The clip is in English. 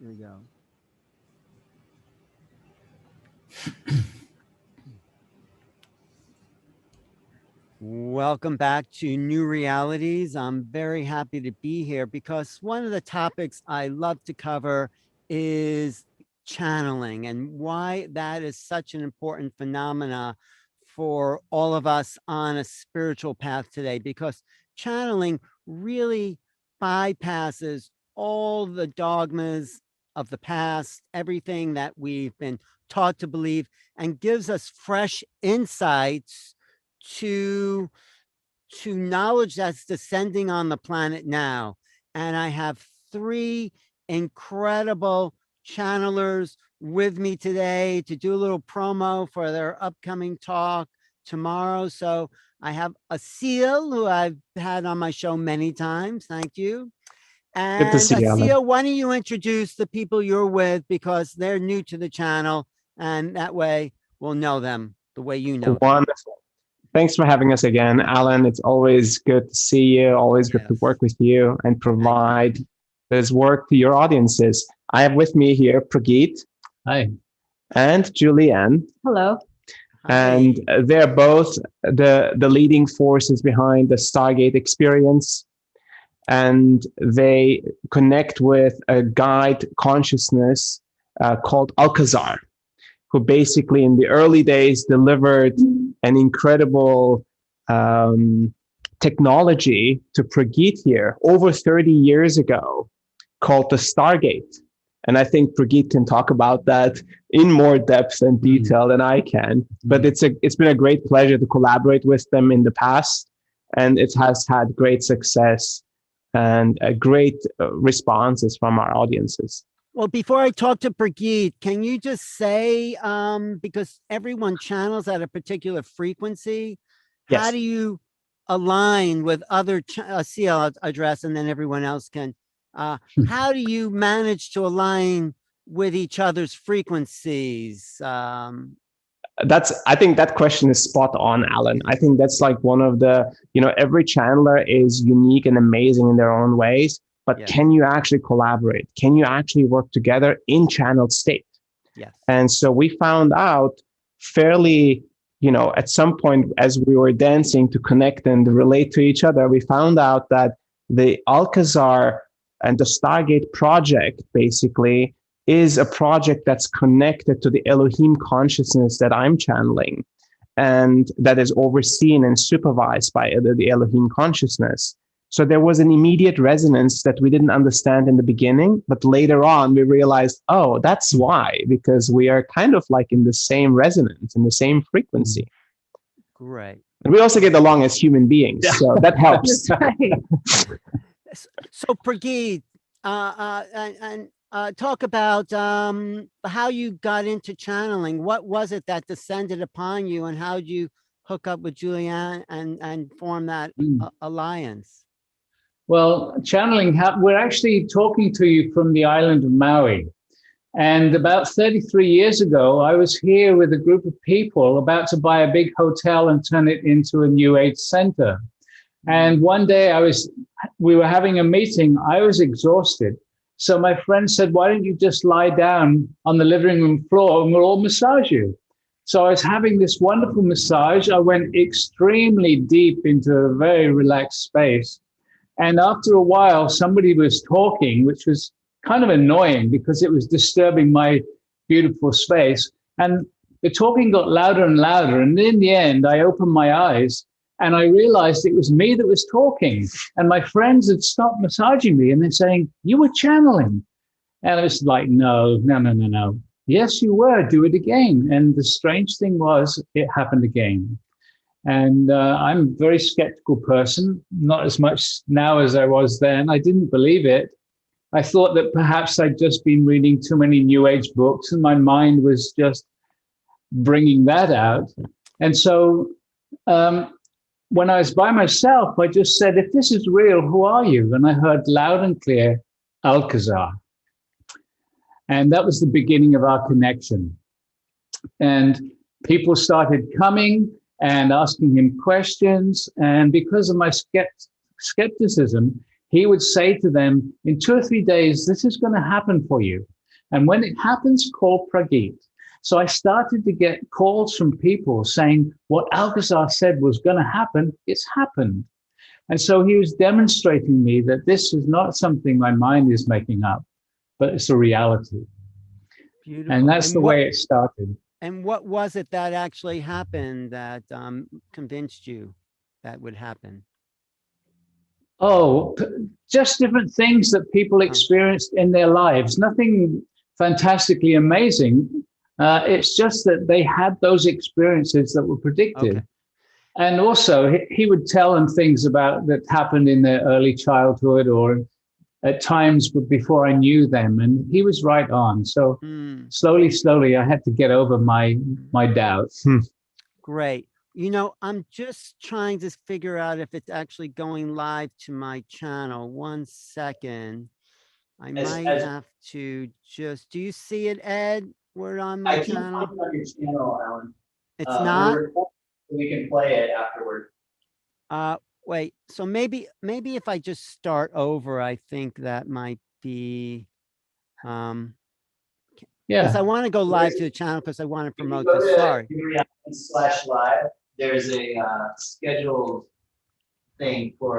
Here we go. Welcome back to New Realities. I'm very happy to be here because one of the topics I love to cover is channeling and why that is such an important phenomena for all of us on a spiritual path today, because channeling really bypasses all the dogmas of the past, everything that we've been taught to believe, and gives us fresh insights to knowledge that's descending on the planet now. And I have three incredible channelers with me today to do a little promo for their upcoming talk tomorrow. So I have Asil, who I've had on my show many times. Thank you. Good to And see you, Alan. Asil, why don't you introduce the people you're with, because they're new to the channel, and that way we'll know them the way you know them. Wonderful. Thanks for having us again, Alan. It's always good to see you, always good to work with you and provide this work to your audiences. I have with me here Prageet. Hi. And Julianne. Hello. And they're both the leading forces behind the Stargate experience. And they connect with a guide consciousness called Alcazar, who basically in the early days delivered an incredible technology to Prageet here over 30 years ago called the Stargate. And I think Prageet can talk about that in more depth and detail than I can. But it's been a great pleasure to collaborate with them in the past, and it has had great success and great responses from our audiences. Well, before I talk to Prageet, can you just say, because everyone channels at a particular frequency, yes. How do you align with other, I'll address, and then everyone else can, how do you manage to align with each other's frequencies? I think that question is spot on, Alan. I think that's like one of the, every channeler is unique and amazing in their own ways. But can you actually collaborate? Can you actually work together in channeled state? Yes. And so we found out fairly, at some point as we were dancing to connect and relate to each other, we found out that the Alcazar and the Stargate project basically is a project that's connected to the Elohim consciousness that I'm channeling, and that is overseen and supervised by the Elohim consciousness. So there was an immediate resonance that we didn't understand in the beginning, but later on we realized, oh, that's why, because we are kind of like in the same resonance, in the same frequency. Great. And we also get along as human beings, so that helps. So Prageet, talk about how you got into channeling. What was it that descended upon you, and how did you hook up with Julianne and form that alliance? Well, channeling, we're actually talking to you from the island of Maui. And about 33 years ago, I was here with a group of people about to buy a big hotel and turn it into a New Age center. And one day we were having a meeting. I was exhausted. So my friend said, why don't you just lie down on the living room floor and we'll all massage you? So I was having this wonderful massage. I went extremely deep into a very relaxed space. And after a while, somebody was talking, which was kind of annoying because it was disturbing my beautiful space. And the talking got louder and louder. And in the end, I opened my eyes and I realized it was me that was talking. And my friends had stopped massaging me and they're saying, you were channeling. And I was like, no. Yes, you were. Do it again. And the strange thing was, it happened again. And I'm a very skeptical person, not as much now as I was then. I didn't believe it. I thought that perhaps I'd just been reading too many New Age books and my mind was just bringing that out. And so when I was by myself, I just said, if this is real, who are you? And I heard loud and clear, Alcazar. And that was the beginning of our connection. And people started coming and asking him questions. And because of my skepticism, he would say to them, in 2 or 3 days, this is going to happen for you. And when it happens, call Prageet. So I started to get calls from people saying what Alcazar said was going to happen, it's happened. And so he was demonstrating me that this is not something my mind is making up, but it's a reality. Beautiful. And that's the way it started. And what was it that actually happened that convinced you that would happen? Oh, just different things that people experienced in their lives. Nothing fantastically amazing. It's just that they had those experiences that were predicted. Okay. And also, he would tell them things about that happened in their early childhood or at times before I knew them. And he was right on. So slowly, I had to get over my doubts. Great. I'm just trying to figure out if it's actually going live to my channel. 1 second. I might have to just, do you see it, Ed? We're on my channel. I can't find it on your channel, Alan. It's not? We can play it afterward. Wait, so maybe if I just start over, I think that might be, because I want to go live to the channel because I want to promote this. Sorry. /live. There's a scheduled thing for